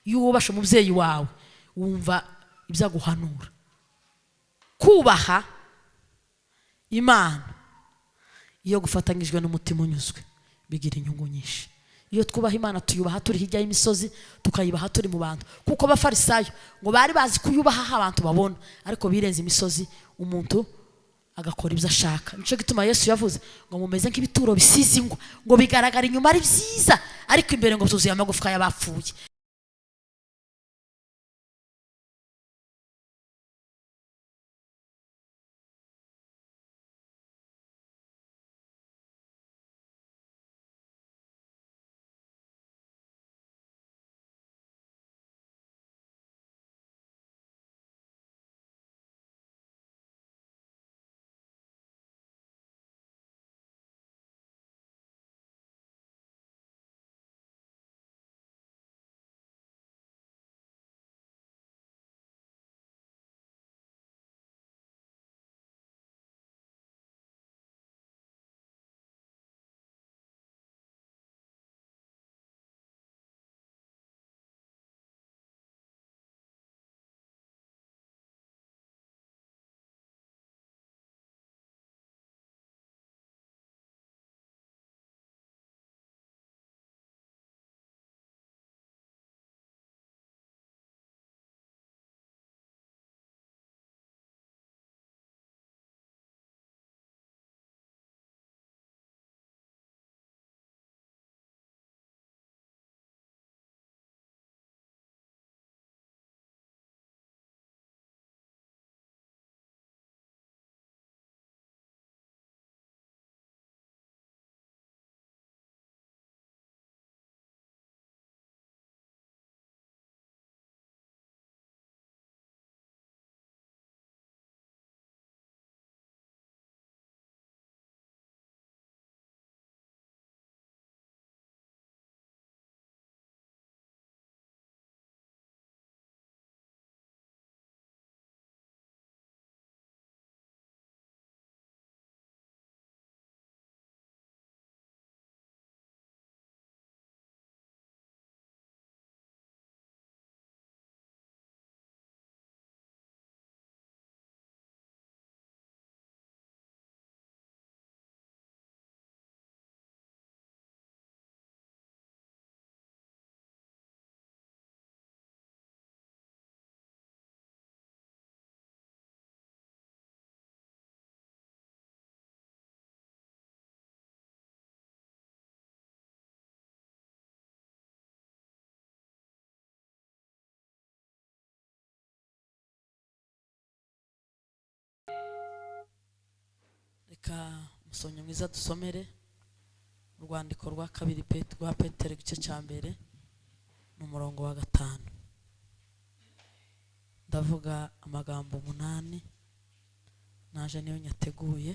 iyo wubasha umubyeyi wawe wumva ibyaguhanura. Kubaha Imana iyo gufatanyijwe n'umutima unyuzwe bigira inyungu nyinshi. Iyo twubaha Imana tuyubaha turi hirya y'imisozi, tukayibaha turi mu bantu, kuko abafarisayo ngo bari bazi kuyubaha aho abantu babona, ariko birenze imisozi umuntu agakora ibyo ashaka. Nico gituma Yesu yavuze ngo mumeze nk'ibituro bisize ingwa, ngo bigaragara inyuma ari byiza, ariko imbere ngo tuzuye amagufwa y'abapfuye. Reka musomye mwiza dusomere urwandiko rwa kabiri rwa Petero igice cya mbere n'umurongo wa 5. Ndavuga amagambo 8 naje niyo nyateguye.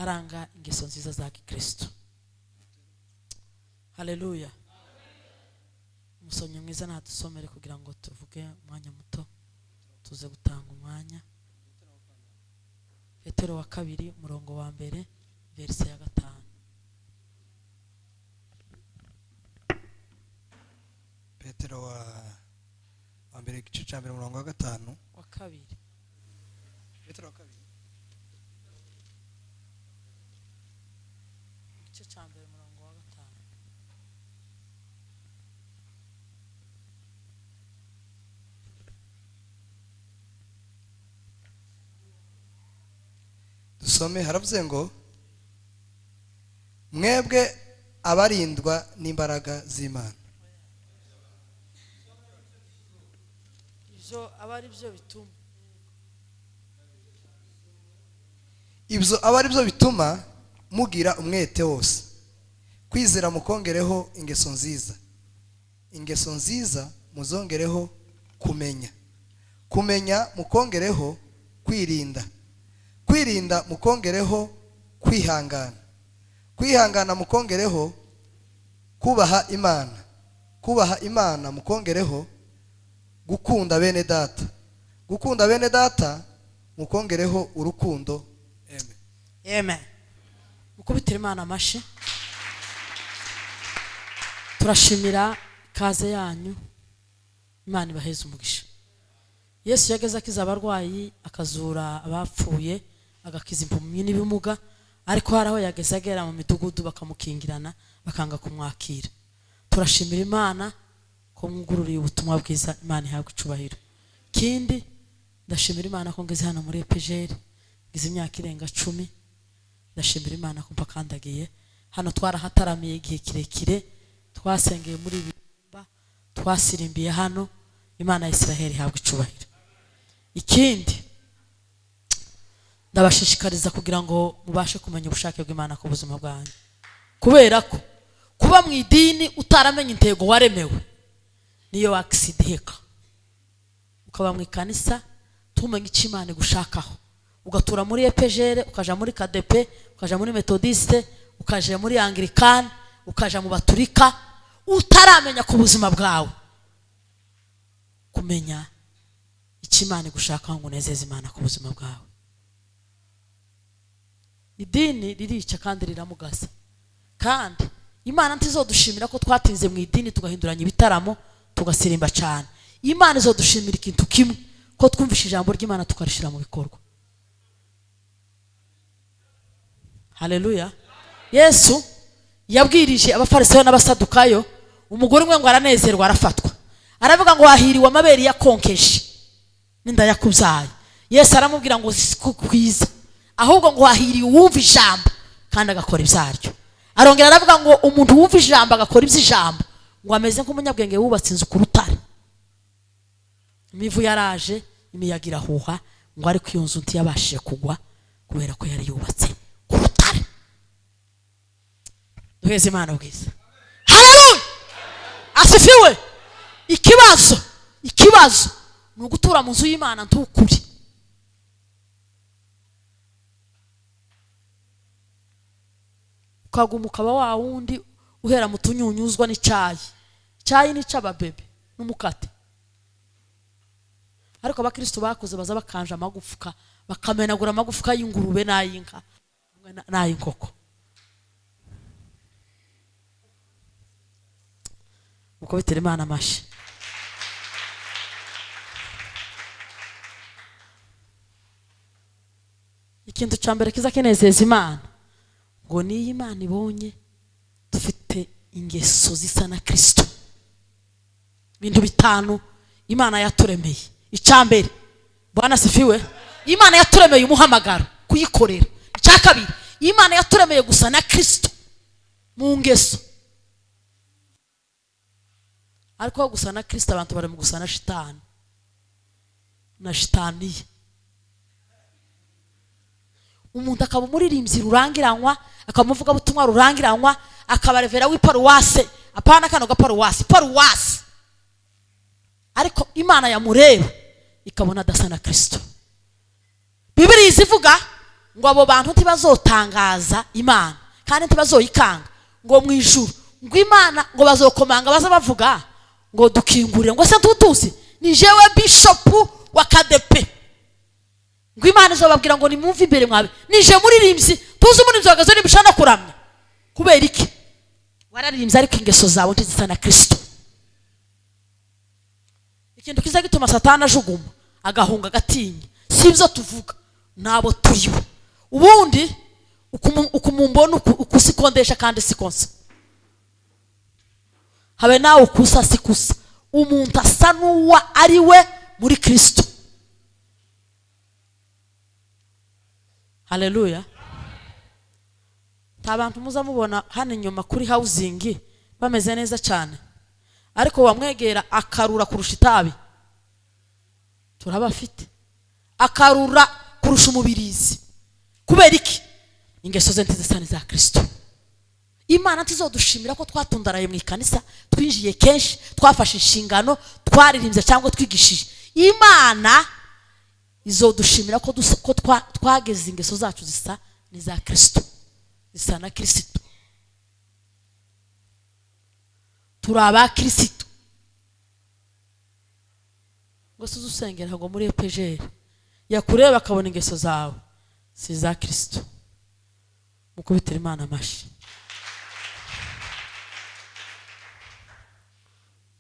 Aranga ingeso nziza za Kristo. Haleluya. Musomye mwiza nadusomere kugira ngo tuvuge umwanya muto tuze gutanga umwanya. Petero wa kabiri umurongo wa mbere verse ya 5. Petero wa mbere igice cya mbere umurongo wa 5. Wa kabiri. Petero wa kabiri igice cya mbere umurongo wa 5. dusome. Haravuze ngo mwebwe abarindwa n'imbaraga z'Imana. Ibyo abari byo bituma ibyo aba ari byo bituma mugira umwete wose, kwizera mukongereho ingeso nziza, ingeso nziza muzongereho kumenya, kumenya mukongereho kwirinda, kwirinda mukongereho kwihangana, kwihangana mukongereho kubaha Imana, kubaha Imana mukongereho gukunda bene data, gukunda bene data mukongereho urukundo. Amen. amen. Mukubitire Imana amashi. Turashimira kaze yanyu, Imana ibaheze umugisha. Yesu yageze akiza abarwayi, akazura abapfuye, agakiza impumyi n'ibimuga, ariko haraho yageze agera mu midugudu bakamukingirana bakanga kumwakira. Turashimira Imana ko mwugururiye ubutumwa bwiza, Imana ihabwe icubahiro. Kindi ndashimira Imana ko ngeze hano muri EPGR, ngize imyaka irenga 10. Ndashimira Imana ko mpakandagiye hano, twarahataramiye igihe kirekire, twasengeye muri bimba, twasirimbiye hano. Imana ya Israel ihabwe icubahiro. Ikindi ndabashishikariza kugira ngo mubashe kumenya ubushake bw'Imana ku buzima bwanyu, kubera ko kuba mu idini utaramenya intego waremewe niyo accident. Ukaba mu ikanisa tumenya icyo Imana gushakaho, ugatura muri EPGR, ukaja muri KDP, ukaja muri Methodiste, ukaja muri Anglican, ukaja mu Baturika, utaramenya ku buzima bwawe kumenya icyo Imana gushakaho ngo unezeze Imana ku buzima bwawe. Idini ririca kandi riramugaza, kandi Imana ntizodushimira ko twatinze mu idini tugahinduranya ibitaramo tugasirimba cyane. Imana izodushimira ikintu kimwe, ko twumvishe ijambo ry'Imana tukarishira mu bikorwa. Haleluya. Yesu yabwirije abafarisayo n'abasadukayo, umugore umwe ngo aranezerwa arafatwa, aravuga ngo wahiriwe amabere yakonkeje n'inda yakubyaye. Yesu aramubwira ngo sikukwiza, ahubwo ngo wahiriwe uwumva ijambo kandi agakora ibyaryo. Arongera aravuga ngo umuntu wumva ijambo agakora iby'ijambo ngo ameze nk'umunyabwenge wubatse inzu ku rutare. Imivu yaraje, imiyaga irahuha, ngo ariko iyo nzu ntiyabashije kugwa kubera ko yari yubatse ku rutare. Duheze Imana ubwiza. Haleluya. Asifiwe. Ikibazo ni ugutura mu nzu y'Imana ntukuri. Ukaguma ukaba wa wundi uhera mu tunyunyuzwa n'icyayi. Icyayi ni cy'ababebe n'umukate. Ariko abakristo bakoze baza bakanje amagufwa, bakamenagura amagufwa y'ingurube n'ayinka n'ayinkoko. Mukubitire Imana amashi. Ikintu cyambere kiza kinezeza Imana ngo ni Imana ibonye dufite ingeso zisa na Kristo. Bintu bitanu Imana yaturemeye. Icyambere, Bwana sifiwe, Imana yaturemeye umuhamagaro kuyikorera. Icyakabiri, Imana yaturemeye gusa na Kristo mu ngeso. Ariko gusa na Kristo abantu bari mu gusa na shitani na shitaniye. Umuntu akaba umuririmbyi rurangiranwa, akamuvuga butumwa rurangiranwa, akabarevera w'iparuwase, apana kano paruwase. Ariko Imana yamureba ikabona adasa na Kristo. Bibiliya izivuga ngo abo bantu ntibazotangaza Imana kandi ntibazoyikanga, ngo mu ijuru ngo Imana ngo bazokomanga baza bavuga ngo dukingurire, ngo se tutuzi ni jewe bishop wa KDP. Ngo Imana izobabwira ngo nimumve imbere mwabe nije muririmbyi, tuzi umuririmbyi wagaze nibishana kuramya. Kubera iki? Wararirimbye ariko ingeso zawe ntizisa na Kristo. Ikintu kiza gituma Satani ajuguma agahunga gatinya, sibyo tuvuga, nabo turiwe. Ubundi ukumumbona ukusikondesha kandi sikonsa. Habe nawe ukusa sikusa, umuntu asa n'uwa ari we muri Kristo. Haleluya. Abantu muza mubona hano inyuma kuri housing bameze neza cyane, ariko wamwegera akarura kurusha itabi. Turabafite akarura kurusha umubirizi. Kubera iki? Ingeso ze ntizisa za Kristo. Imana ntizodushimira ko twatundaraye mu ikanisa, twinjiye kenshi, twafashe inshingano, twaririmbye cyangwa twigishije. Imana izodushimira ko twageze ingeso zacu zisa n'iza Kristo, zisa na Kristo. Turaba Kristo. Ngo suzu usengera ngo muri EPGR yakureba akabona ingeso zawe si za Kristo. mukubitire Imana amashyi.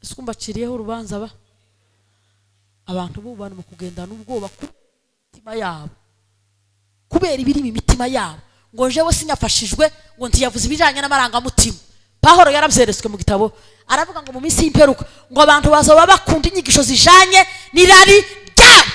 Ese mbaciriyeho urubanza ba abantu bubana mu kugendana ubwoba ku mitima yabo, kubera ibiri mu mitima yabo, ngo jewe sinyafashijwe, ngo ntiyavuze ibijanye n'amarangamutima. Pawulo yarabyeretswe mu gitabo, aravuga ngo mu minsi y'imperuka ngo abantu bazoba bakunda inyigisho zijanye n'irari ryabo,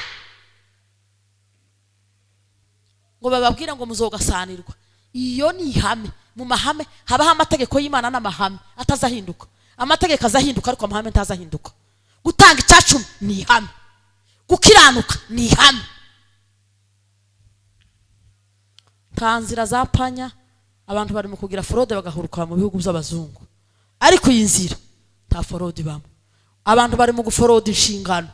ngo bababwire ngo muzogasanirwa. Iyo ni ihame. Mu mahame habaho amategeko y'Imana n'amahame atazahinduka. Amategeko azahinduka ariko amahame ntazahinduka. Gutanga icacumi ni ihame, gukiranuka ni ihame. Nta nzira zapanya, abantu bari mu kugira forode bagahuruka mu bihugu by'abazungu, ariko iyi nzira nta forode ibamo. Abantu bari mu guforode inshingano,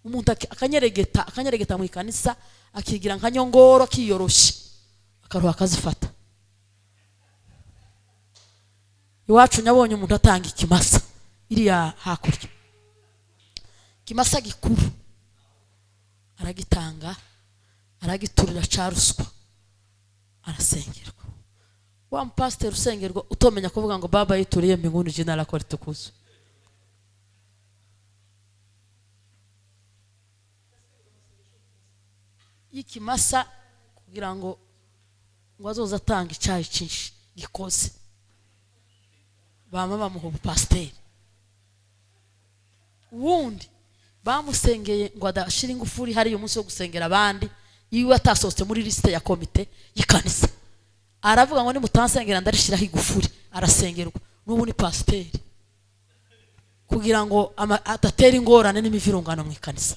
umuntu akanyeregeta mu ikanisa akigira nka nyongoro akiyoroshya akaruha akazifata. Iwacu nyabonye umuntu atanga ikimasa iriya hakurya, ikimasa gikuru aragitanga, aragiturira ca ruswa, arasengerwa. Wa mpasiteri usengerwa utomenya kuvuga ngo baba yituriye mbinguni jina lako litukuzwe. Ikimasa kugira ngo azoza atanga icyayi cyinshi gikoze, bama bamuha ubupasiteri. Wundi bamusengeye ngo adashira ingufuri hari uyu munsi wo gusengera abandi, yiwe atasohotse muri liste ya komite y'ikanisa, aravuga ngo nimutansengera ndarishiraho igufuri, arasengerwa. N'ubu ni pasiteri kugira ngo adatera ingorane n'imivirungano mu ikanisa.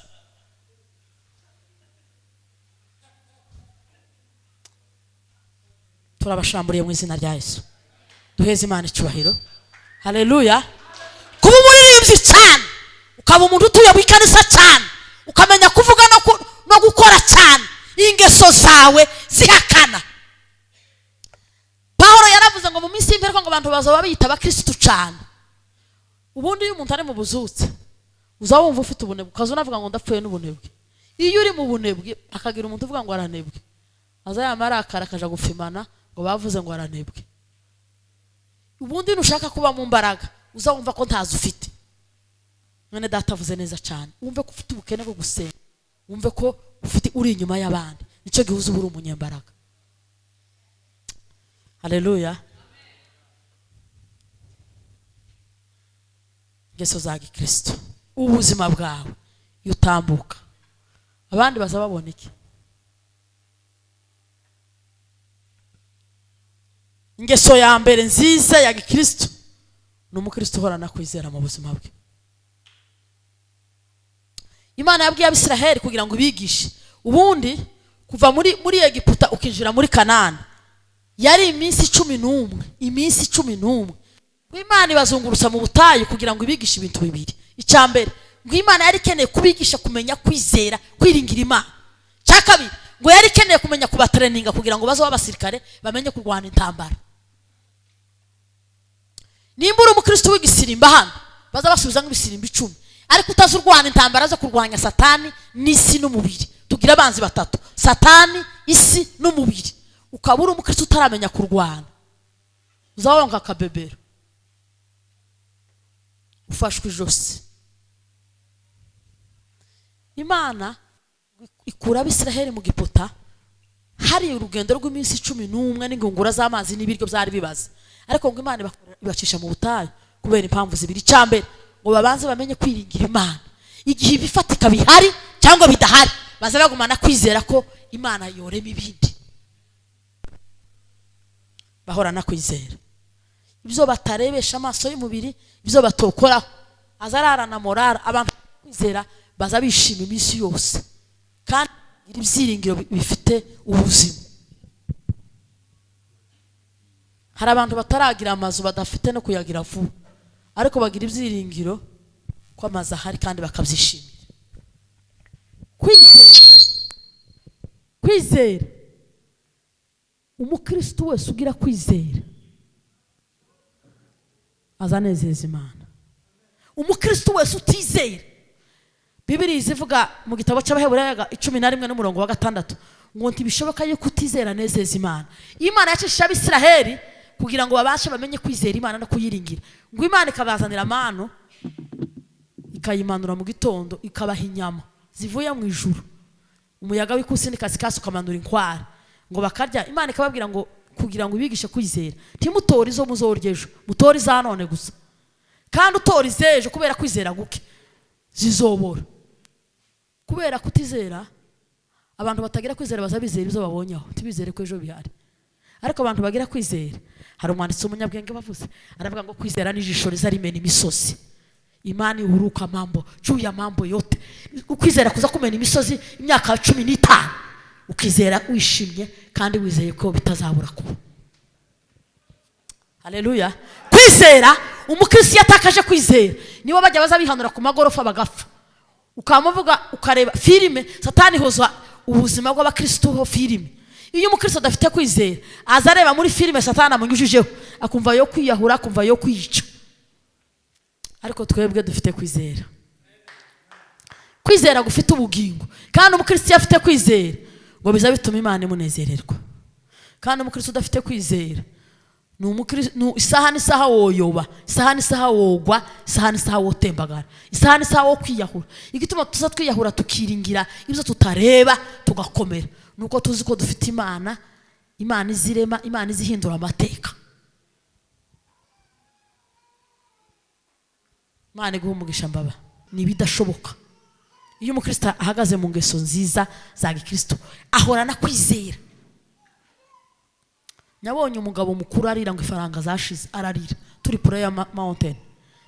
Turabashamburiye mu izina rya Yesu, duheze Imana icyubahiro. Haleluya. Kuba umuririmbyi cyane, ukaba umuntu utuye mu ikanisa cyane, ukamenya kuvuga no gukora cyane, ingeso zawe zihakana. Pawulo yaravuze ngo mu minsi y'imperuka ngo abantu bazaba biyita abakristo cyane. Ubundi iyo umuntu ari mu buzutse uzawumva ufite ubunebwe, ukaza unavuga ngo ndapfuye n'ubunebwe. Iyo uri mu bunebwe akagira umuntu uvuga ngo aranebwe, azayamara akaja gufimana ngo bavuze ngo aranebwe. Ubundi nushaka kuba mu mbaraga uzawumva ko ntazo ufite. None data avuze neza cyane, wumve ko ufite ubukene bwo gusenga, wumve ko ufite uri inyuma y'abandi, nicyo gihuza uburi umunyembaraga. Haleluya. Ngeso za gikristo, ubuzima bwawe iyo utambuka abandi baza babona iki? Ingeso ya mbere nziza ya gikristo ni umukristo uhorana kwizera mu buzima bwe. Imana yabwiye Abisiraheli kugira ngo bigishe. Ubundi kuva muri Egiputa ukinjira muri Kanani yari iminsi 11, iminsi 11. Imana ibazungurutsa mu butayu kugira ngo ibigishe ibintu bibiri. Icyambere ngo Imana yari ikeneye kubigisha kumenya kwizera, kwiringira Imana. Cyakabiri ngo yari ikeneye kumenya kubatreninga kugira ngo bazo abasirikare bamenye kurwana intambara. Nimba uri umukristo w'igisirimba hano baza basubiza nk'ibisirimba 10, ariko utazurwana intambara zo kurwanya Satani n'isi n'umubiri. Tugira abanzi batatu: Satani, isi n'umubiri. Ukaba uri umukristo utaramenya kurwana, uzawonga akabebero, ufashwe ijosi. Imana ikura Abisiraheli mu Giputa, hari urugendo rw'iminsi 11 n'ingungura z'amazi n'ibiryo byari bibaze, ariko ngo Imana ibacisha mu butayu kubera impamvu zibiri. Cyambere ngo babanze bamenye kwiringira Imana, igihe bifatika bihari cyangwa bidahari baza bagumana kwizera ko Imana yorema ibindi, bahorana kwizera. Ibyo batarebesha amaso y'umubiri, ibyo batokora azararana morara. Abantu kwizera baza bishima iminsi yose kandi ibyiringiro bifite ubuzima. Hari abantu bataragira amazu badafite no kuyagira vuba, ariko bagira ibyiringiro ko amazu ahari kandi bakabyishimira. Kwizera, umukristo wese ugira kwizera azanezeza Imana. Umukristo wese utizera, Bibiliya ivuga mu gitabo cy'Abaheburayo 11:6 ngo ntibishoboka yuko utizera nezeza Imana. Imana yacishije Abisiraheli kugira ngo babashe bamenye kwizera Imana no kuyiringira, ngo Imana ikabazanira amano ikayimanura mu gitondo ikabaha inyama zivuye mu ijuru, umuyaga w'ikusi n'ikasikasi ukamanura inkware ngo bakarya. Imana ikababwira ngo kugira ngo ibigishe kwizera, ntimutore izo muzorya ejo, mutore iza none gusa, kandi utora izejo kubera kwizera guke zizobora. Kubera kutizera, abantu batagira kwizera bazabizera ibyo babonyeho, tibizere ko ejo bihari. Ariko abantu bagira kwizera, hari umwanditsi w'umunyabwenge bavuze, aravuga ngo kwizera n'ijisho riza rimena imisozi, imani huruka mambo juu ya mambo yote. Ukwizera kuza kumena imisozi imyaka 15, ukizera wishimye kandi wizeye ko bitazabura kuba. Haleluya. Kwizera, umukristo yatakaje kwizera nibo bajya bazabihanura ku magorofa bagapfa. Ukamuvuga ukareba filime, Satani hozwa ubuzima bw'abakristo ho filime. Iyo umukristo adafite kwizera azareba muri filime Satani amunyujijeho, akumva yo kwiyahura, akumva yo kwica. Ariko twebwe dufite kwizera, kwizera gufite ubugingo. Kandi umukristo afite kwizera ngo biza bituma Imana imunezererwa. Kandi umukristo udafite kwizera ni umukristo, isaha n'isaha woyoba, isaha n'isaha wogwa, isaha n'isaha wotembagara, isaha n'isaha wo kwiyahura. Igituma tuza twiyahura tukiringira ibyo tutareba tugakomera, nuko tuzi ko dufite Imana, Imana izirema, Imana izihindura amateka. Imana iguha umugisha mbaba, ni bidashoboka. Iyo umukristo ahagaze mu ngeso nziza za gikristo ahorana kwizera. Nyabonye umugabo mukuru arira ngo ifaranga zashize, ararira turi Prayer Mountain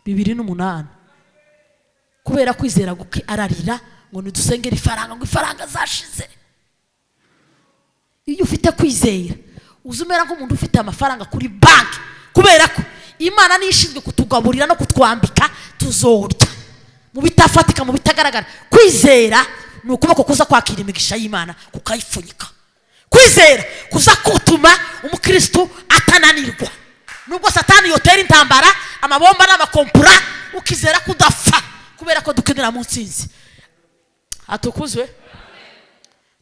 2008, kubera kwizera guke ararira ngo nidusengera ifaranga, ngo ifaranga zashize. Iyo ufite kwizera uzumera nk'umuntu ufite amafaranga kuri banki, kubera ko Imana nishinzwe kutugaburira no kutwambika tuzorya mu bitafatika, mu bitagaragara. Kwizera ni ukuboko kuza kwakira imigisha y'Imana kukayifunyika. Kwizera kuza kutuma umukristo atananirwa nubwo Satani yotera intambara, amabomba n'amakompura, ukizera kudafa kubera ko dukenera mu nsinzi. Atukuzwe.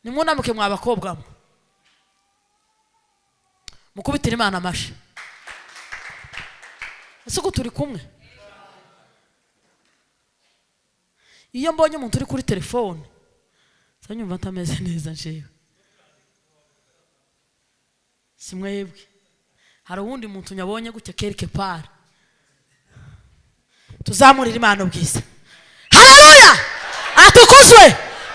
Nimunamuke mwa bakobwa mwe, mukubitira Imana amashi. Ese ko turi kumwe? Iyo mbonye umuntu uri kuri telefone sanyumva ntameze neza njewe. Simwebwe hari uwundi muntu nyabonye gutya quelque part, tuzamurira Imana ubwiza. Haleluya. Atukuzwe.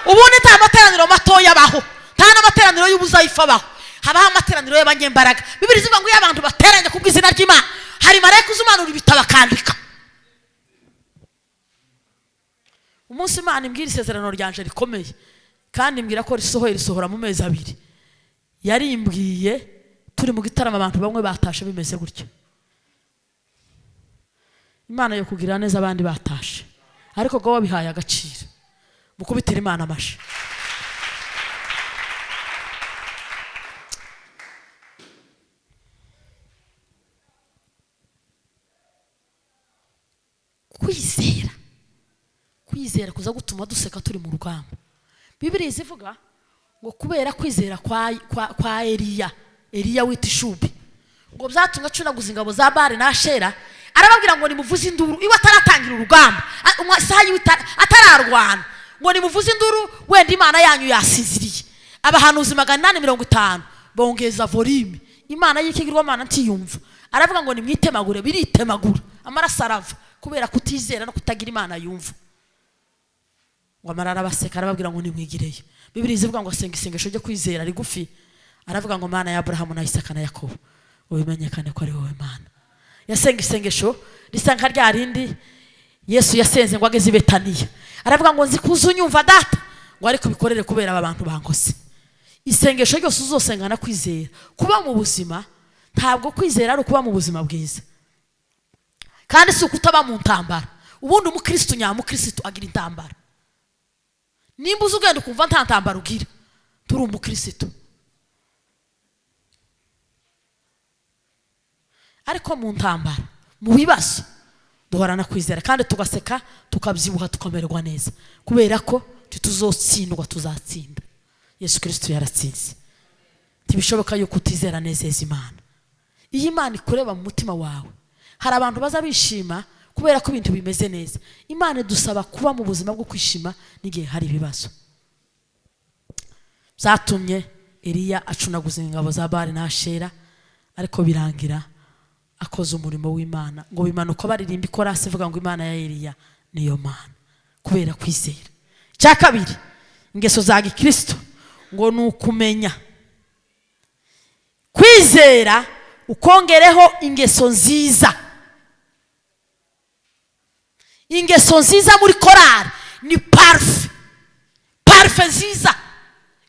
Ubundi nta materaniro matoya baho, nta n'amateraniro y'ubuzayifa baho, habaho amateraniro y'abanyembaraga. Bibiri zivuga ngo y'abantu bateranye ku bw'izina ry'Imana, hari marayika uzumanura ibitabo akandika. Umunsi Imana imbwira isezerano ryanje rikomeye, kandi imbwira ko risohora mu mezi 2. Yari imbwiye turi mu gitaramo abantu bamwe batashe bimeze gutyo. Imana yo kugira neza abandi batashe, ariko go wabihaye agaciro. Mukubitira Imana amashi. Kwizera kuza gutuma duseka turi mu rugamba. Bibiri zivuga ngo kubera kwizera kwa Eliya w'itishubi ngo byatumwe acunaguza ingabo za Bari na Ashera, arababwira ngo nimuvuze induru iwe ataratangira urugamba, umwasayi atararwana, ngo nimuvuze induru wenda Imana yanyu yasinziriye. Abahanuzi 850 bongeza volume. Imana y'ikigirwamana ntiyumva, aravuga ngo nimwitemagure, biritemagura amaraso arava kubera kutizera no kutagira Imana yumva. Ngo amarara baseka, arababwira ngo nimwigireyo. Bibiri zivuga ngo asenga isengesho ryo kwizera rigufi, aravuga ngo Mana ya Abrahamu na Isaka na Yakobo ubimenyekane ko ari wowe Mana. Yasenga isengesho risanka rya rindi Yesu yasenze ngo ageze i Betaniya, aravuga ngo nzi kuzunyumva data, ngo ariko bikorere kubera aba bantu bangose. Isengesho ryose uzosengana kwizera kuba mu buzima, ntabwo kwizera ari kuba mu buzima bwiza, kandi si ukutaba mu ntambara. Ubundi umukristo nyamukristo agira intambara. Nimba uzugenda ukumva nta ntambara ugira, turi umukristo. Ariko mu ntambara, mu bibazo duhorana kwizera, kandi tugaseka tukabyibuha tukamererwa neza, kubera ko tuzotsindwa, tuzatsinda. Yesu Kristo yaratsinze. Ntibishoboka yuko utizera nezeza Imana. Iyo Imana ikureba mu mutima wawe, hari abantu baza bishima kubera ko ibintu bimeze neza. Imana idusaba kuba mu buzima bwo kwishima n'igihe hari ibibazo. Byatumye Eliya acunaguza ingabo za Bali na Ashera, ariko birangira akoze umurimo w'Imana. Ngo bimanuka baririmba ikorasi ivuga ngo Imana ya Eliya niyo Mana, kubera kwizera. Cya kabiri, ingeso za Gikristo ngo ni ukumenya. Kwizera ukongereho ingeso nziza. Ingeso nziza muri korari ni parfe. Parfe nziza.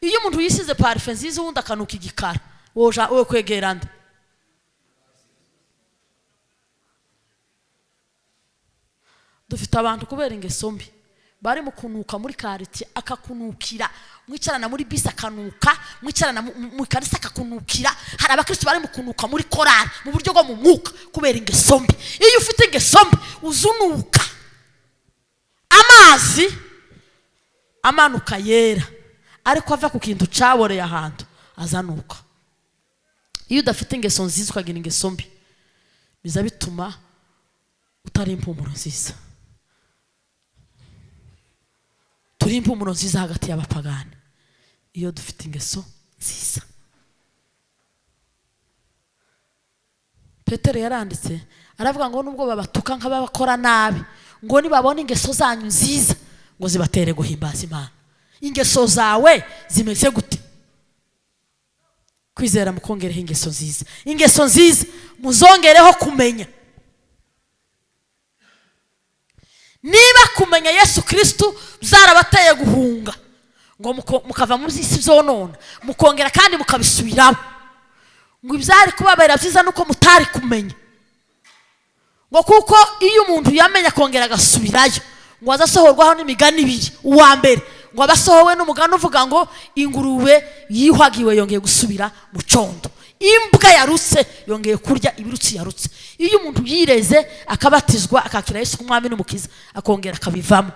Iyo umuntu yisize parfe nziza ubundi akanuka igikara, wowe kwegera nde? Dufite abantu kubera ingeso mbi bari mu kunuka muri kariti, akakunukira. Mwicarana muri bisi akanuka, mwicarana mu kanisa akakunukira. Hari abakristo bari mu kunuka muri korari mu buryo bwo mu mwuka kubera ingeso mbi. Iyo ufite ingeso mbi uzunuka. Amazi amanuka yera, ariko ava ku kintu caboreye ahantu azanuka. Iyo udafite ingeso nziza ukagira ingeso mbi, biza bituma utari impumuro nziza. Turi impumuro nziza hagati y'abapagani iyo dufite ingeso nziza. Petero yaranditse aravuga ngo nubwo babatuka nk'abakora nabi, ngo nibabona ingeso zanyu nziza ngo zibatere guhimbaza Imana. Ingeso zawe zimeze gute? Kwizera mukongereho ingeso nziza. Ingeso nziza muzongereho kumenya. Niba kumenya Yesu Kristo zarabateye guhunga, ngo mukava muri isi byonona, mukongera kandi mukabisubiramo, ngo ibyari kubabera byiza nuko mutari kumenya. Ngo kuko iyo umuntu yamenya kongera agasubirayo, ngo azasohorwaho n'imigani ibiri. Uwa mbere ngo abasohowe n'umugani uvuga ngo ingurube yihwagiwe yongeye gusubira mu condo, imbwa yarutse yongeye kurya ibirutsi yarutse. Iyo umuntu yireze akabatizwa akakira Yesu nk'umwami n'umukiza, akongera akabivamo,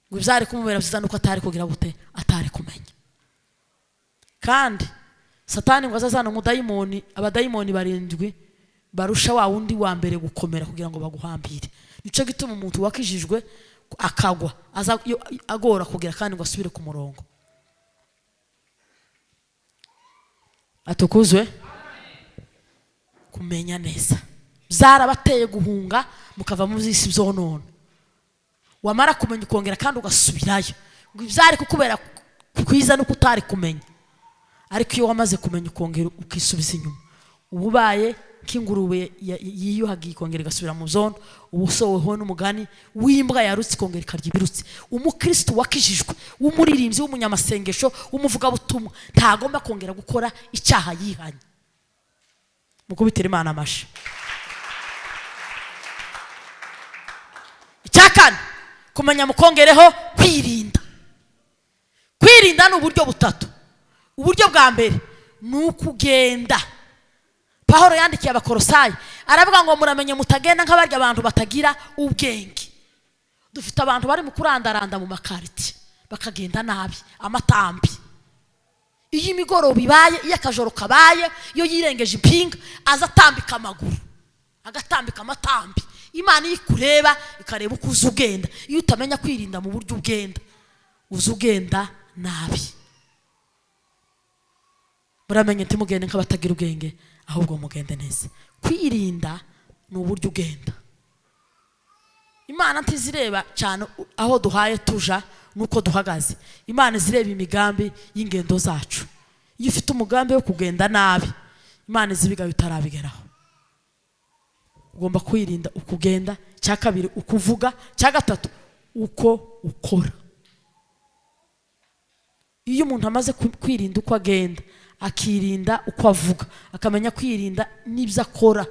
ngo ibyari kumubera byiza nuko atari kugira gute, atari kumenya. Kandi Satani ngo azazana umudayimoni, abadayimoni 7 barusha wa wundi wa mbere gukomera kugira ngo baguhambire. Nico gituma umuntu wakijijwe akagwa agora kugira kandi ngo asubire ku murongo. Atukuzwe. Kumenya neza zarabateye guhunga mukava mu zisi byonona, wamara kumenya ukongera kandi ugasubirayo, ngo ibyari kukubera kwiza nuko utari kumenya. Ariko iyo wamaze kumenya ukongera ukisubiza inyuma, ububaye k'ingurube yiyuhagiye ikongera igasubira mu zondo, ubusoweho n'umugani w'imbwa yarutse ikongera ikarya ibirutsi. Umukristo wakijijwe, w'umuririmbyi, w'umunyamasengesho, w'umuvugabutumwa ntagomba kongera gukora icyaha yihanye. Mukubitira Imana amashi. Icyakane, kumenya mukongereho kwirinda. Kwirinda ni uburyo butatu. Uburyo bwa mbere ni ukugenda. Pawulo yandikiye Abakolosayi aravuga ngo muramenye mutagenda nk'abarya abantu batagira ubwenge. Dufite abantu bari mu kurandaranda mu makariti bakagenda nabi, amatambi. Iyo imigoroba ibaye, iyo akajoro kabaye, iyo yirengeje impinga azatambika amaguru, agatambika amatambi. Imana ikureba ikareba uko uzugenda. Iyo utamenya kwirinda mu buryo ugenda, uzugenda nabi. Muramenye ntimugende nk'abatagira ubwenge, ahubwo mugende neza. Kwirinda ni uburyo ugenda. Imana ntizireba cyane aho duhaye tuja nuko duhagaze. Imana zireba imigambi y'ingendo zacu. Iyo ufite umugambi wo kugenda nabi, Imana zibiga bitarabigeraho. Ugomba kwirinda ukugenda. Cya kabiri ukuvuga. Cya gatatu uko ukora. Iyo umuntu amaze kwirinda uko agenda, akirinda uko avuga, akamenya kwirinda n'ibyo akora,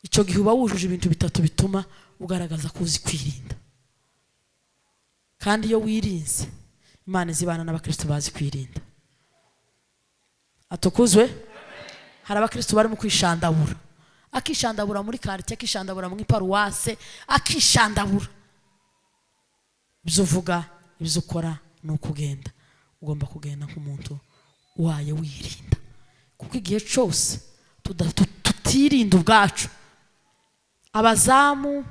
icyo gihe uba wujuje ibintu bitatu bituma ugaragaza ko uzi kwirinda. Kandi iyo wirinze, Imana zibana n'abakristo bazi kwirinda. Atukuzwe. Hari abakristo bari mu kwishandabura, akishandabura muri quartier, akishandabura mu paruwase, akishandabura. ibyo uvuga ibyo ukora ni ukugenda, ugomba kugenda nk'umuntu waye wirinda, kuko igihe cyose tutirinda ubwacu, abazamu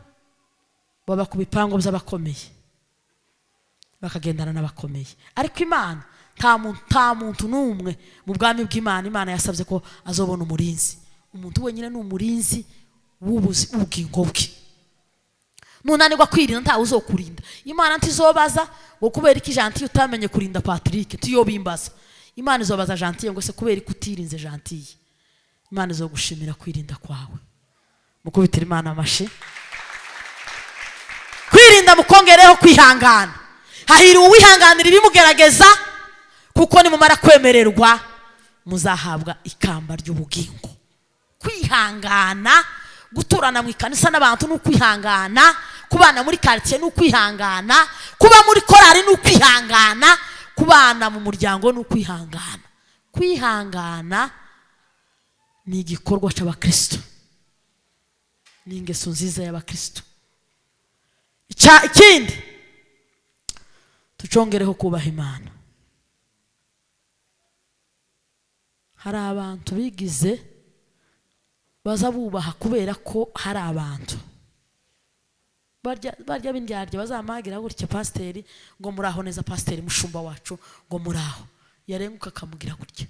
baba ku bipango by'abakomeye bakagendana n'abakomeye, ariko Imana nta muntu n'umwe mu bwami bw'Imana Imana yasabye ko azobona umurinzi. Umuntu wenyine ni umurinzi w'ubugingo bwe. Nunanirwa kwirinda ntawe uzokurinda. Imana ntizobaza ngo kubera iki Gentil utamenye kurinda Patrick tiyo bimbaza. Imana izobaza Gentil ngo se kubera iki utirinze Gentil. Imana izogushimira kwirinda kwawe. Mukubitira Imana amashe. Kwirinda mukongereho kwihangana. Hahira uwihanganira ibimugerageza, kuko nimumara kwemererwa muzahabwa ikamba ry'ubugingo. Kwihangana, guturana mu ikanisa n'abantu ni ukwihangana, kubana muri quartier ni ukwihangana, kuba muri korari ni ukwihangana, kubana mu muryango ni ukwihangana. Kwihangana ni igikorwa cy'abakristo, ni ingeso nziza y'abakristo. Ikindi tucongereho kubaha Imana. Hari abantu bigize baza bubaha kubera ko hari abantu barya bindyarya bazamagira gutya pasiteri ngo muraho neza pasiteri mushumba wacu ngo muraho, yarenguka akamugira gutya.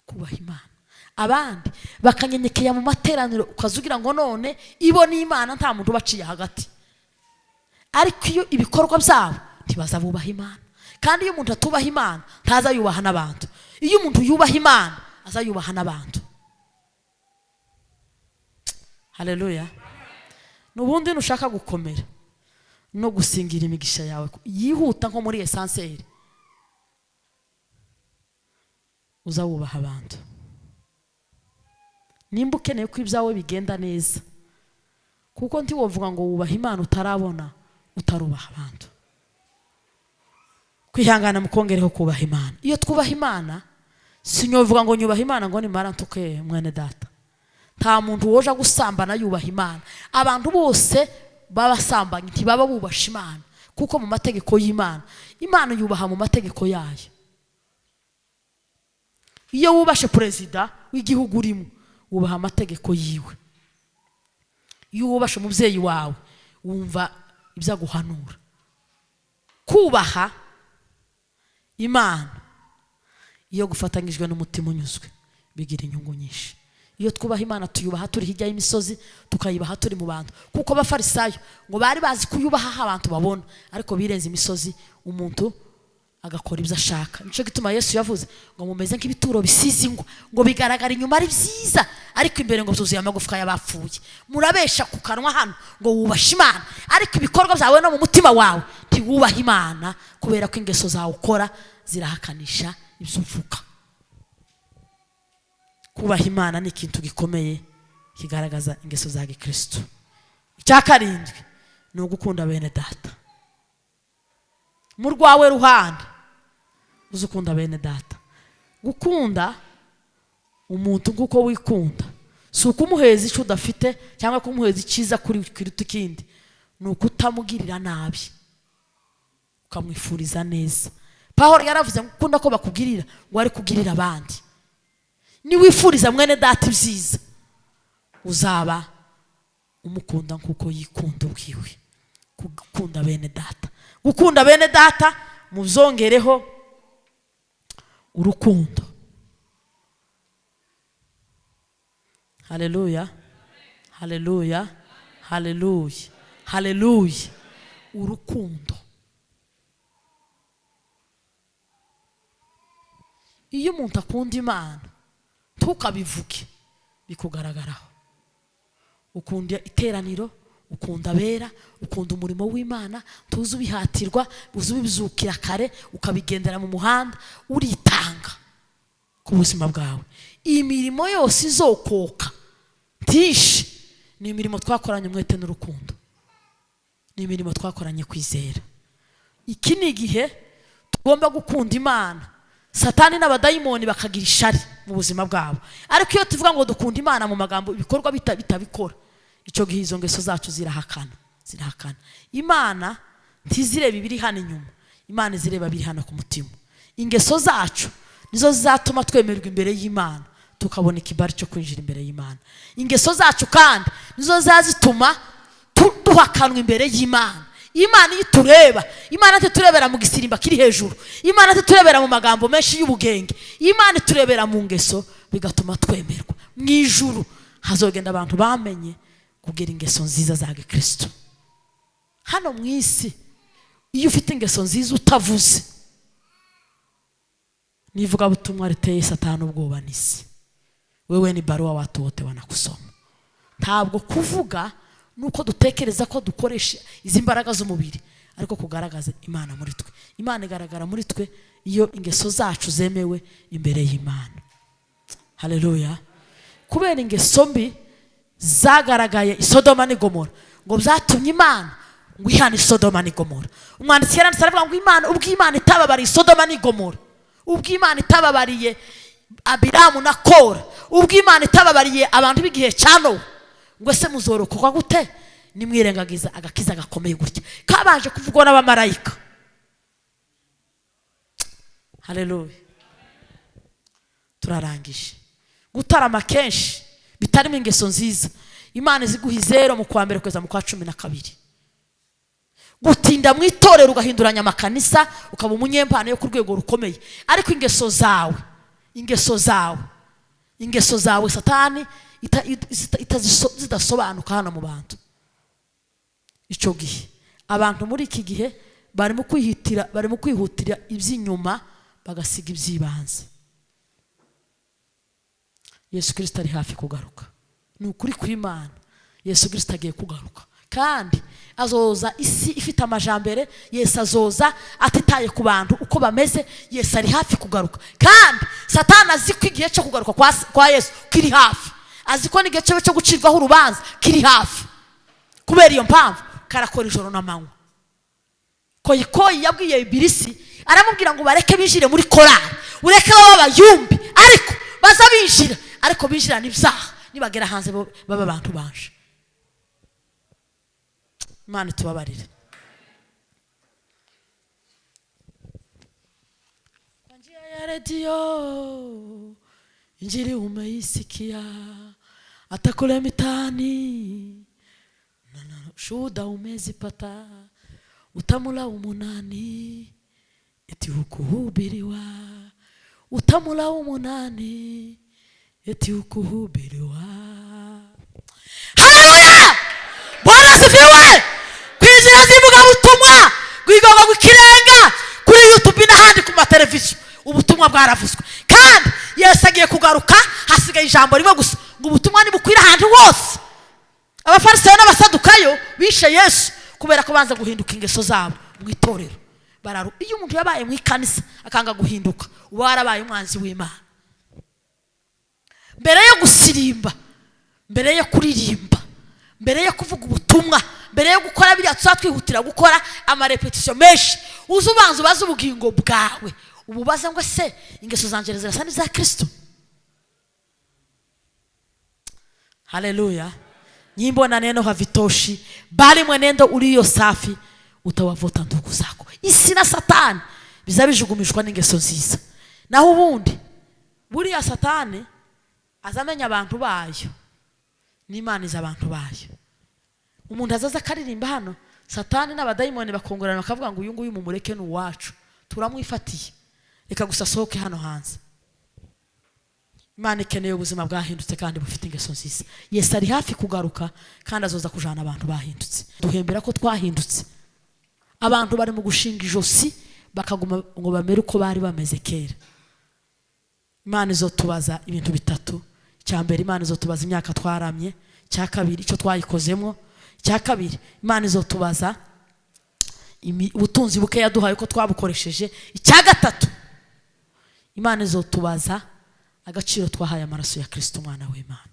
Kubaha Imana. Abandi bakanyenyekeya mu materaniro ukazugira ngo none ibo ni Imana, nta muntu baciye hagati, ariko iyo ibikorwa byabo ntibaza bubaha Imana. Kandi iyo umuntu atubaha Imana ntaza yubaha n'abantu. Iyo umuntu yubaha Imana aza yubaha n'abantu. Haleluya. Nubundi nushaka gukomera no gusingira imigisha yawe yihuta nko muri esanseri, uza wubaha abantu. Nimba ukeneye ko ibyawe bigenda neza, kuko ntiwovuga ngo wubaha Imana utarabona utarubaha abantu. Kwihangana mukongereho kubaha Imana. Iyo twubaha Imana sinyovuga ngo nyubaha Imana ngo nimara ntuke mwene data. Nta muntu woja gusambana yubaha Imana. Abantu bose babasambanye ntibaba bubasha Imana, kuko mu mategeko y'Imana, Imana yubaha mu mategeko yayo. Iyo wubashe perezida w'igihugu urimo wubaha amategeko yiwe. Iyo wubashe umubyeyi wawe wumva ibyo aguhanura. Kubaha Imana iyo gufatanyijwe n'umutima unyuzwe bigira inyungu nyinshi. Iyo twubaha Imana tuyubaha turi hirya y'imisozi, tukayibaha turi mu bantu, kuko abafarisayo ngo bari bazi kuyubaha abantu babona, ariko birenze imisozi umuntu agakora ibyo ashaka. Nico gituma Yesu yavuze ngo mumeze nk'ibituro bisize ingwa, ngo bigaragara inyuma ari byiza, ariko imbere ngo tuzuye amagufwa y'abapfuye. Murabesha ku kanwa hano ngo wubasha Imana, ariko ibikorwa byawe no mu mutima wawe ntiwubaha Imana, kubera ko ingeso zawe ukora zirahakanisha ibyo uvuga. Kubaha Imana ni ikintu gikomeye kigaragaza ingeso za Gikristo. Icya karindwi ni ugukunda bene data. Mu rwawe ruhande uzukunda bene data. Gukunda umuntu kuko wikunda si ukumuheza icyo udafite cyangwa kumuheza icyiza kuri kiruta ikindi, ni ukutamugirira nabi ukamwifuriza neza. Pawulo yaravuze ngo ukunda ko bakugirira ngo ari kugirira abandi. Ni wifuriza mwene data ibyiza uzaba umukunda nkuko yikunda ubwiwe. Gukunda bene data. Gukunda bene data muzongereho urukundo. Haleluya. Haleluya. Haleluya. Haleluya. Urukundo. Iyo umuntu akunda Imana ntukabivuge, bikugaragaraho. Ukunda iteraniro, ukunda abera, ukunda umurimo w'Imana, tuzi ubihatirwa, uzi ubizukira kare, ukabigendera mu muhanda, uritanga ku buzima bwawe. Iyi mirimo yose izokoka ntishe ni imirimo twakoranye umwete n'urukundo, ni imirimo twakoranye kwizera. Iki ni igihe tugomba gukunda Imana. Satani n'abadayimoni bakagira ishari mu buzima bwabo, ariko iyo tuvuga ngo dukunda Imana mu magambo ibikorwa bitabikora, icyo gihe izo ngeso zacu zirahakana. Imana ntizireba ibiri hano inyuma, Imana izireba biri hano ku mutima. Ingeso zacu nizo zizatuma twemerwa imbere y'Imana, tukabona ikibari cyo kwinjira imbere y'Imana. Ingeso zacu kandi nizo zazituma duhakanwa imbere y'Imana. Imana itureba, Imana iturebera mu gisirimba kiri hejuru, Imana iturebera mu magambo menshi y'ubugenge, Imana iturebera mu ngeso, bigatuma twemerwa. Mu ijuru hazogenda abantu bamenye kugira ingeso nziza za Kristo. Hano mu isi iyo ufite ingeso nziza utavuze, nivuga butumwa riteye Satani ubwoba n'isi, wewe ni baruwa watu wote wanakusoma. Ntabwo kuvuga nuko dutekereza ko dukoresha izi mbaraga z'umubiri, ariko kugaragaza Imana muri twe. Imana igaragara muri twe iyo ingeso zacu zemewe imbere y'Imana. Haleluya. Kubera ingeso mbi zagaragaye i Sodoma n'i Gomora, ngo byatumye Imana ngo ihane Sodoma n'i Gomora. Umwanditsi yaranditse aravuga ngo Imana, ubwo Imana itababariye Sodoma n'i Gomora, ubwo Imana itababariye Abiramu na Kora, ubwo Imana itababariye abantu b'igihe cya Nowa, ngo ese muzorokoka gute nimwirengagiza agakiza gakomeye gutya kabanje kuvugwa n'abamarayika. Haleluya. Turarangije. Gutarama kenshi bitarimo ingeso nziza, Imana iziguha izero mu kwa mbere kweza mu kwa 12. Gutinda mu itorero ugahinduranya amakanisa ukaba umunyempano yo ku rwego rukomeye, ariko ingeso zawe Satani zitasobanuka hano mu bantu. Icyo gihe abantu muri iki gihe barimo kwihutira iby'inyuma bagasiga iby'ibanze. Yesu Kristo ari hafi kugaruka. Ni ukuri kw'Imana, Yesu Kristo agiye kugaruka kandi azoza isi ifite amajambere. Yesu azoza atitaye ku bantu uko bameze. Yesu ari hafi kugaruka kandi Satani azi ko igihe cyo kugaruka kwa Yesu kiri hafi, azi ko n'igihe cyo gucirwaho urubanza kiri hafi. Kubera iyo mpamvu karakora ijoro n'amanywa. Koyi yabwiye Ibilisi, aramubwira ngo bareke binjire muri korari, ureke b'abayumbi, ariko baza binjira, ariko binjira n'ibyaha, nibagera hanze baba abantu banje. Imana tubabarire. Kwa njia ya redio injili umeisikia, hata kule mitaani shuhuda umezipata, utamula umunani eti ukuhubiriwa, utamula umunani eti ukuhubiriwa. Haleluya! Bwana asifiwe. Kwinjira zivuga ubutumwa bw'igogo gw'ikirenga kuri YouTube n'ahandi ku mateleviziyo, ubutumwa bwaravuzwe kandi Yesu agiye kugaruka. Hasigaye ijambo rimwe gusa ngo ubutumwa nibukwira ahantu hose. Abafarisayo n'abasadukayo bishe Yesu kubera ko banza guhinduka ingeso zabo mu itorero. Iyo umuntu yabaye mu ikanisa akanga guhinduka, uba warabaye umwanzi w'Imana. Mbere yo gusirimba, mbere yo kuririmba, mbere yo kuvuga ubutumwa, mbere yo gukora biriya twihutira gukora amarepetition menshi, uzubanza ubaza ubugingo bwawe, ububaza ngo se ingeso zanje zirasa n'iza Kristo. Haleluya. Nyimbo na neno havitoshi, bali mwenendo ulio safi utawavuta ndugu zako. Isi na Satani bizabijugumishwa n'ingeso nziza. Naho ubundi buriya Satani azamenya abantu bayo, n'Imana iza abantu bayo. Umuntu azaza karirimba hano, Satani n'abadayimoni bakongorana bakavuga ngo uyu nguyu mumureke ni uwacu, turamwifatiye, reka gusa sohoke hano hanze. Imana ikeneye ubuzima bwahindutse kandi bufite ingeso nziza. Yesu ari hafi kugaruka kandi azoza kujana abantu bahindutse. Duhembera ko twahindutse. Abantu bari mu gushinga ijosi bakaguma ngo bamere uko bari bameze kera. Imana izotubaza ibintu bitatu. Cya mbere, Imana izotubaza imyaka twaramye. Cya kabiri, icyo twayikozemo. Cya kabiri, Imana izotubaza ubutunzi buke yaduhaye ko twabukoresheje. Icya gatatu, Imana izotubaza agaciro twahaye amaraso ya Kristo umwana w'Imana.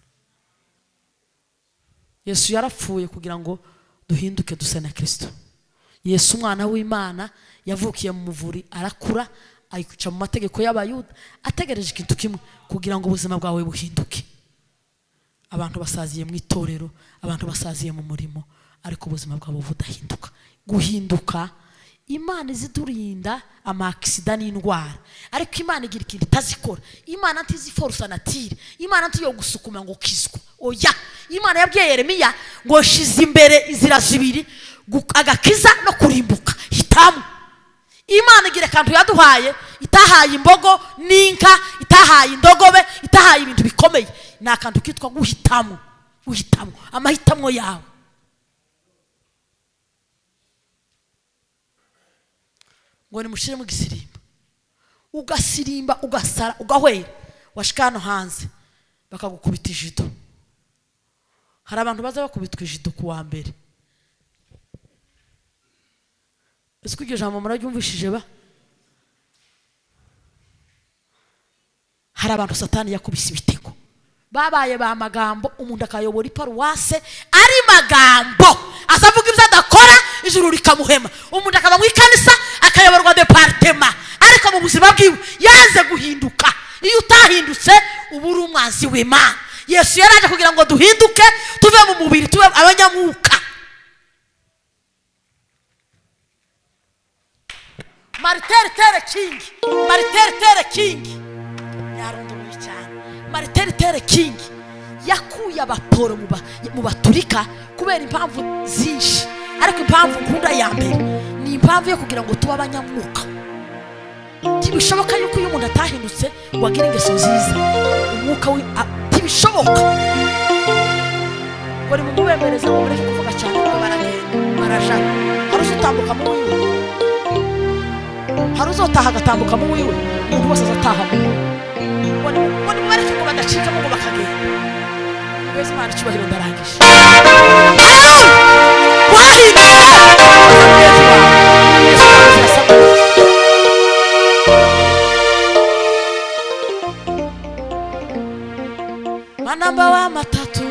Yesu yarapfuye kugira ngo duhinduke duse na Kristo. Yesu umwana w'Imana yavukiye mu muvuri, arakura, ayikuca mu mategeko y'Abayuda, ategereje ikintu kimwe, kugira ngo ubuzima bwawe buhinduke. Abantu basaziye mu itorero, abantu basaziye mu murimo, ariko ubuzima bwabo budahinduka. Guhinduka, Imana iziturinda amaakisida n'indwara, ariko Imana igira ikintu itazikora. Imana ntizi force nature, Imana ntiyo gusukuma ngo kizwa. Oya, Imana yabwiye Yeremiya ngo shize imbere inzira zibiri, agakiza no kurimbuka, hitamo. Imana igira kantu yaduhaye, itahaye imbogo n'inka, itahaye indogobe, itahaye ibintu bikomeye. Ni akantu kitwa guhitamo. Guhitamo amahitamo yawe. Ngo nimushire mu gisirimba, ugasirimba, ugasara, ugahwera, washika hano hanze bakagukubita ijido. Hari abantu baza bakubitwa ijido ku wa mbere. Ese iryo jambo muraryumvishije ba? Hari abantu Satani yakubise ibitego, babaye ba magambo, umuntu akayobora iparuwase ari magambo, asavuga ibyo adakora, ijuru rikamuhema. Umuntu akaba mu ikanisa akayoborwa departement, ariko mu buzima bwiwe yanze guhinduka. Iyo utahindutse uba uri umwanzi w'Imana. Yesu yaraje kugira ngo duhinduke, tuve mu mubiri, tuve abanyamwuka. Martin Luther King yarondoye cyane. Martin Luther King yakuye abaporo mu baturika kubera impamvu zinshi, ariko impamvu nkunda ya mbere ni impamvu yo kugira ngo tuba abanyamwuka. Tibishoboka yuko uyu muntu atahindutse wagira ingeso nziza, umwuka we tibishoboka. Bari mu mubemereza ngo mureke kuvuga cyane ngo baragenda baraja. Hari utambuka mu wiwe, hari uzotaha agatambuka mu wiwe, umuntu wese azataha mu wiwe. Bari bareke ngo badacika ngo bakagenda. Wese Imana icyubahiro ndarangije. Manamba wa matatu,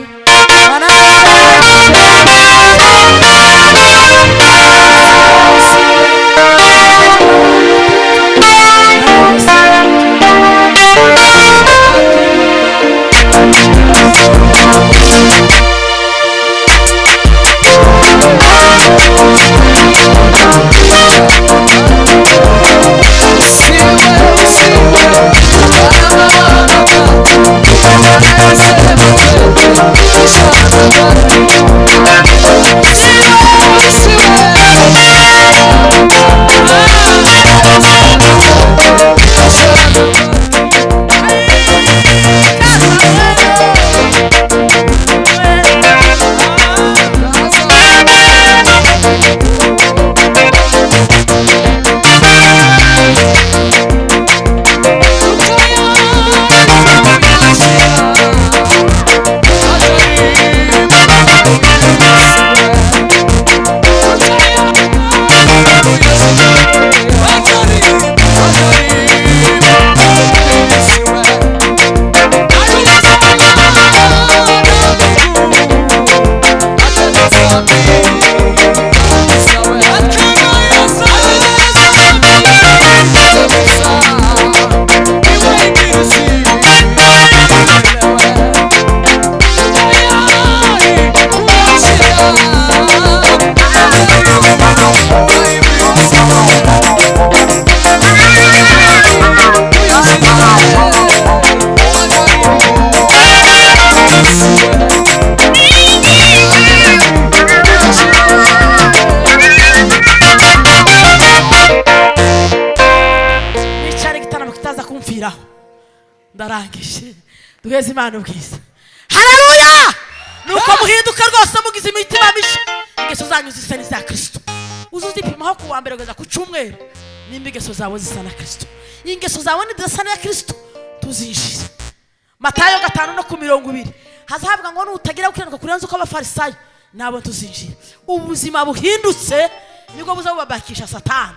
ndarangije. Duheze Imana ubwiza. Haleluya! Nuko muhinduka rwose mugize imitima misha, ingeso zanyu zisa n'iza Kristo. Uzuzipimaho ku wa mbere kugeza ku cyumweru, nimba ingeso zawe zisa na Kristo. Ingeso zawe nidasa na Kristo tuzinjira. Matayo 5:20 hazahabwa ngo nutagira gukiranuka kurenza uko abafarisayo nabo tuzinjira. Ubuzima buhindutse nibwo buzabubakisha Satani.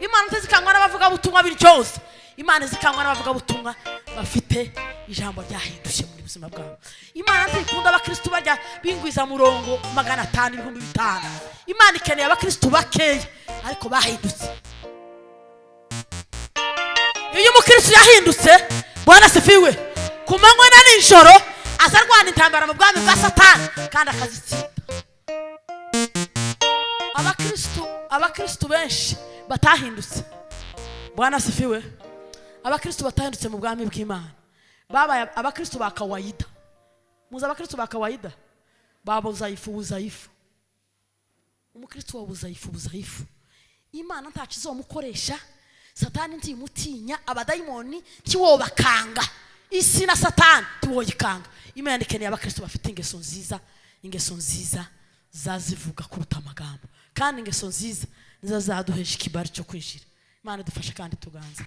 Imana ntizikangwa n'abavuga butumwa biryoza. Imana zikangwa n'abavuga butumwa bafite ijambo ryahindutse muri buzima bwabo. Imana ntikunda abakristo bajya bingwiza murongo 500 ibihumbi 5. Imana ikeneye abakristo bakeya ariko bahindutse. Iyo umukristo yahindutse, Bwana sifiwe, kumanywa na nijoro azarwana intambara mu bwami bwa Satani kandi akazitsinda. abakristo benshi batahindutse. Bwana asifiwe. Abakristo batahindutse mu bwami bw'Imana babaye abakristo ba kawaida. Muza abakristo ba kawaida baba uzaifu. Umukristo wa uzaifu. Imana ntacu izomukoresha, Satani ntimutinya, abadayimoni ntiwobakanga, isi na Satani ntiwoyikanga. Imana ikeneye abakristo bafite ingeso nziza zazivuga kuruta amagambo, kandi ingeso nziza nizo zaduhesha ikibari cyo kwinjira. Imana idufashe kandi tuganze.